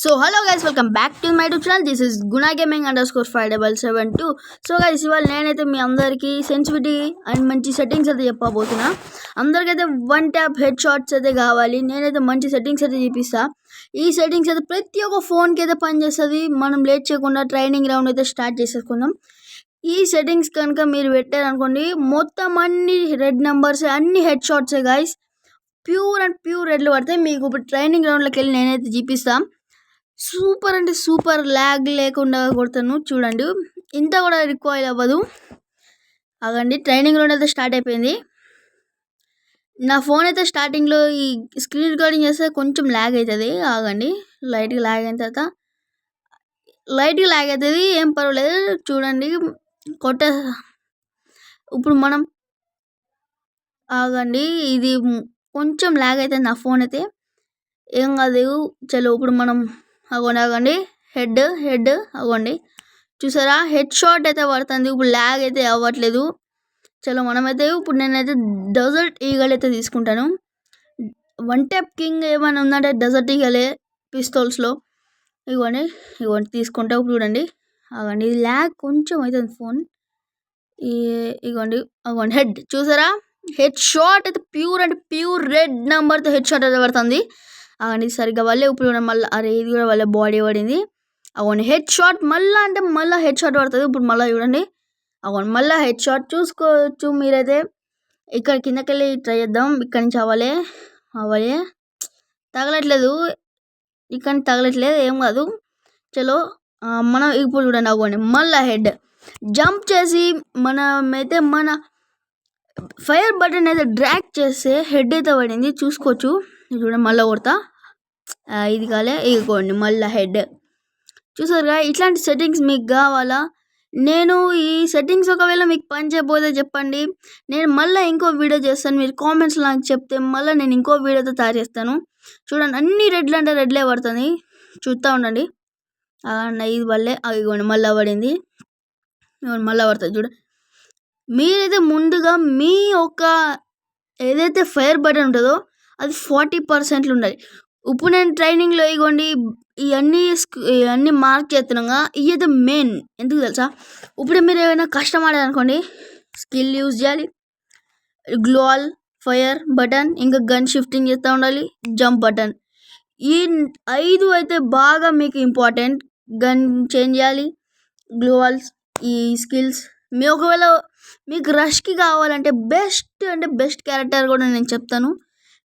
So hello guys, welcome back to my YouTube channel. This is Guna Gaming _5772. So guys, ఇవాళ నేనైతే మీ అందరికీ sensitivity and మంచి settings అయితే చెప్పబోతున్నా. అందరికైతే one tap head shots అయితే కావాలి. నేనైతే మంచి సెట్టింగ్స్ అయితే చూపిస్తా. ఈ సెట్టింగ్స్ అయితే ప్రతి ఒక్క ఫోన్కి అయితే పనిచేస్తుంది. మనం లేట్ చేయకుండా ట్రైనింగ్ రౌండ్ అయితే స్టార్ట్ చేసేసుకుందాం. ఈ సెట్టింగ్స్ కనుక మీరు పెట్టారనుకోండి, మొత్తం అన్ని రెడ్ నెంబర్స్, అన్ని హెడ్ షాట్సే గాయస్. ప్యూర్ రెడ్లు పడతాయి. మీకు ఇప్పుడు ట్రైనింగ్ రౌండ్లోకి వెళ్ళి నేనైతే చూపిస్తాను. సూపర్ అంటే సూపర్ ల్యాగ్ లేకుండా కొడతాను చూడండి. ఇంత కూడా రికాయిల్ అవ్వదు. అగండి ట్రైనింగ్ రౌండ్ అయితే స్టార్ట్ అయిపోయింది. నా ఫోన్ అయితే స్టార్టింగ్లో ఈ స్క్రీన్ రికార్డింగ్ చేస్తే కొంచెం ల్యాగ్ అవుతుంది. ఆగండి, లైట్గా ల్యాగ్ అయిన తర్వాత ఏం పర్వాలేదు. చూడండి ఇప్పుడు మనం ఆగండి, ఇది కొంచెం ల్యాగ్ అవుతుంది నా ఫోన్ అయితే. ఏం కాదు, చలో ఇప్పుడు మనం ఆగండి హెడ్ అవ్వండి. చూసారా, హెడ్ షాట్ అయితే పడుతుంది. ఇప్పుడు ల్యాగ్ అయితే అవ్వట్లేదు. చలో మనమైతే ఇప్పుడు నేనైతే డెజర్ట్ ఈగల్ అయితే తీసుకుంటాను. వన్ ట్యాప్ కింగ్ ఏమైనా ఉందంటే డెజర్ట్ ఈగలే పిస్తోల్స్లో. ఇవ్వండి తీసుకుంటా. ఇప్పుడు చూడండి, అవ్వండి ఇది ల్యాగ్ కొంచెం అవుతుంది ఫోన్. ఇవ్వండి హెడ్ చూసారా, హెడ్ షాట్ అయితే ప్యూర్ రెడ్ నెంబర్తో హెడ్ షాట్ అయితే పడుతుంది. అవన్నీ సరిగ్గా వల్లే. ఇప్పుడు మళ్ళీ ఇది కూడా వాళ్ళ బాడీ పడింది. అవన్నీ హెడ్ షాట్ మళ్ళీ హెడ్ షాట్ పడుతుంది. ఇప్పుడు మళ్ళీ చూడండి, మళ్ళీ హెడ్ షాట్ చూసుకోవచ్చు మీరైతే. ఇక్కడ కిందకి వెళ్ళి ట్రై చేద్దాం. ఇక్కడి నుంచి అవ్వలే తగలట్లేదు, ఏం కాదు. చలో మనం ఇప్పుడు చూడండి, మళ్ళీ హెడ్ జంప్ చేసి మనమైతే మన ఫైర్ బటన్ అయితే డ్రాగ్ చేస్తే హెడ్ అయితే పడింది. చూసుకోవచ్చు. చూడండి, మళ్ళీ కొడతా. ఇది కాలే, ఇగోండి మళ్ళీ హెడ్. చూసారుగా, ఇట్లాంటి సెట్టింగ్స్ మీకు కావాలా? నేను ఈ సెట్టింగ్స్ ఒకవేళ మీకు పని చేయబోతే చెప్పండి, నేను మళ్ళీ ఇంకో వీడియో చేస్తాను. మీరు కామెంట్స్లో నాకు చెప్తే మళ్ళీ నేను ఇంకో వీడియోతో తయారు చేస్తాను. చూడండి, అన్ని రెడ్లు అంటే రెడ్లే పడుతుంది. చూస్తూ ఉండండి. ఇది వల్లే ఇగోండి మళ్ళీ పడింది. మళ్ళీ పడుతుంది. చూడండి, మీరైతే ముందుగా మీ యొక్క ఏదైతే ఫైర్ బటన్ ఉంటుందో అది 40% ఉండాలి. ఇప్పుడు నేను ట్రైనింగ్లో ఇగోండి ఇవన్నీ మార్క్ చేస్తున్నాగా, ఇవి అయితే మెయిన్. ఎందుకు తెలుసా, ఇప్పుడు మీరు ఏమైనా కష్టం ఆడారనుకోండి, స్కిల్ యూజ్ చేయాలి, గ్లోవల్, ఫైర్ బటన్, ఇంకా గన్ షిఫ్టింగ్ చేస్తూ ఉండాలి, జంప్ బటన్. ఈ 5 అయితే బాగా మీకు ఇంపార్టెంట్. గన్ చేంజ్ చేయాలి, గ్లోవల్స్, ఈ స్కిల్స్. ఒకవేళ మీకు రష్కి కావాలంటే బెస్ట్ క్యారెక్టర్ కూడా నేను చెప్తాను.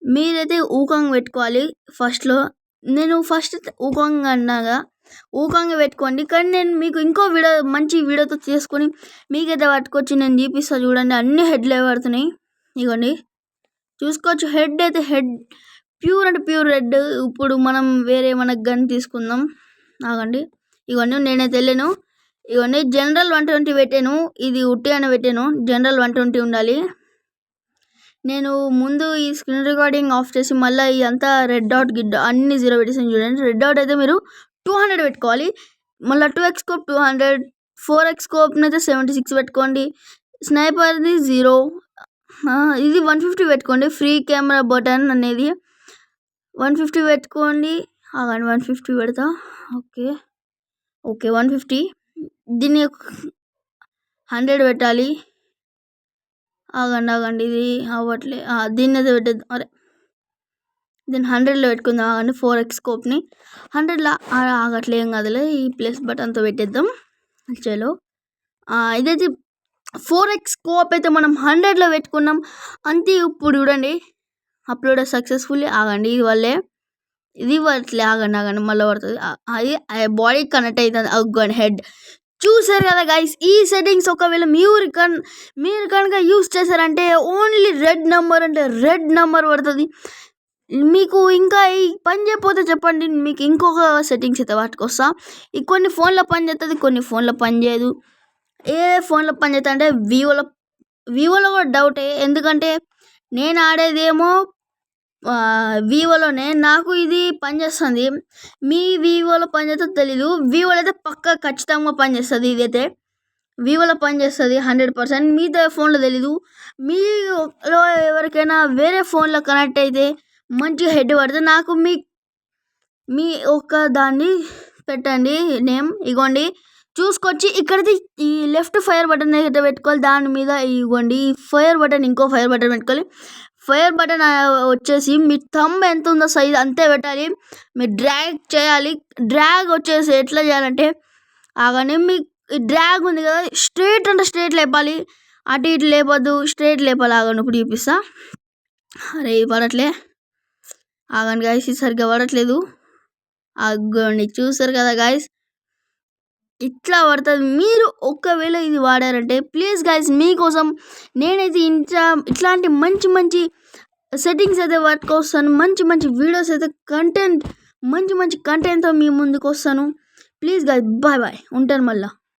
మీరైతే ఊకాంగ్ పెట్టుకోవాలి ఫస్ట్లో. నేను ఫస్ట్ ఊకాంగ్ అన్నాగా, ఊకాంగ్ పెట్టుకోండి. కానీ నేను మీకు ఇంకో మంచి వీడియోతో చేసుకొని మీకైతే పట్టుకొచ్చి నేను చూపిస్తాను. చూడండి, అన్ని హెడ్లే పడుతున్నాయి. ఇవ్వండి చూసుకోవచ్చు. హెడ్ అయితే ప్యూర్ రెడ్. ఇప్పుడు మనం వేరే మన గన్ తీసుకుందాం. ఆగండి, ఇవన్నీ నేనైతే వెళ్ళాను. ఇవన్నీ జనరల్ 120 పెట్టాను. ఇది ఉట్టి అని పెట్టాను. జనరల్ 120 ఉండాలి. నేను ముందు ఈ స్క్రీన్ రికార్డింగ్ ఆఫ్ చేసి మళ్ళీ ఇదంతా రెడ్ డాట్ అన్ని 0 పెట్టేసాను. చూడండి, రెడ్ డాట్ అయితే మీరు 200 పెట్టుకోవాలి. మళ్ళీ 2x స్కోప్ 200, 4x స్కోప్ని అయితే 76 పెట్టుకోండి. స్నైపర్ది 0, ఇది 150 పెట్టుకోండి. ఫ్రీ కెమెరా బటన్ అనేది 150 పెట్టుకోండి. 150 పెడతా. ఓకే 150. దీన్ని 100 పెట్టాలి. ఆగండి, ఇది అవ్వట్లే. దీన్ని అయితే పెట్టేద్దాం. దీన్ని 100లో పెట్టుకుందాం. 4x స్కోప్ని 100లో ఆగట్లే, ఏం కాదులే. ఈ ప్లస్ బటన్తో పెట్టేద్దాం. చలో, ఇదైతే 4x స్కోప్ అయితే మనం 100లో పెట్టుకున్నాం అంతే. ఇప్పుడు చూడండి, అప్లోడ్ సక్సెస్ఫుల్లీ. ఆగండి, ఇది వట్లే. ఆగండి మళ్ళీ పడుతుంది. అది బాడీ కనెక్ట్ అవుతుంది. హెడ్ చూసారు కదా గైస్. ఈ సెట్టింగ్స్ ఒకవేళ మీరు కనుక యూస్ చేశారంటే ఓన్లీ రెడ్ నెంబర్ పడుతుంది. మీకు ఇంకా ఈ పని చేయకపోతే చెప్పండి, మీకు ఇంకొక సెట్టింగ్స్ అయితే పట్టుకొస్తా. ఈ కొన్ని ఫోన్లో పని చేస్తుంది, కొన్ని ఫోన్లో పని చేయదు. ఏ ఫోన్లో పని చేస్తా అంటే వివోలో కూడా డౌటే. ఎందుకంటే నేను ఆడేదేమో వివోలోనే, నాకు ఇది పనిచేస్తుంది. మీ వివోలో పనిచేస్తుందో తెలీదు. వివోలో అయితే పక్కా ఖచ్చితంగా పనిచేస్తుంది. ఇదైతే వివోలో పనిచేస్తుంది 100%. మీతో ఫోన్లో తెలీదు. మీలో ఎవరికైనా వేరే ఫోన్లో కనెక్ట్ అయితే మంచిగా హెడ్ పడుతుంది. నాకు మీ ఒక్క దాన్ని పెట్టండి నేమ్. ఇగోండి చూసుకొచ్చి ఇక్కడిది ఈ లెఫ్ట్ ఫైర్ బటన్ అయితే పెట్టుకోవాలి. దాని మీద ఇగోండి ఫైర్ బటన్, ఇంకో ఫైర్ బటన్ పెట్టుకోవాలి. ఫైర్ బటన్ వచ్చేసి మీ థంబ్ ఎంత ఉందో సైజ్ అంతే పెట్టాలి. మీరు డ్రాగ్ చేయాలి. డ్రాగ్ వచ్చేసి ఎట్లా చేయాలంటే ఆగానే మీ డ్రాగ్ ఉంది కదా, స్ట్రైట్ అంటే స్ట్రైట్ లేపాలి, అటు ఇటు లేపొద్దు, స్ట్రైట్ లేపాలి. ఆగండి ఇప్పుడు చూపిస్తా. అరే పడట్లే, ఆగండి గాయస్, ఇది సరిగ్గా పడట్లేదు. ఆగండి, చూసారు కదా గాయస్, ఇట్లా పడుతుంది. మీరు ఒకవేళ ఇది వాడారంటే ప్లీజ్ గాయస్ మీకోసం నేనైతే ఇట్లాంటి మంచి మంచి సెట్టింగ్స్ అయితే పట్టుకొస్తాను. మంచి మంచి వీడియోస్ అయితే మంచి కంటెంట్తో మీ ముందుకు వస్తాను. ప్లీజ్ గాయస్, బాయ్ బాయ్, ఉంటాను మళ్ళీ.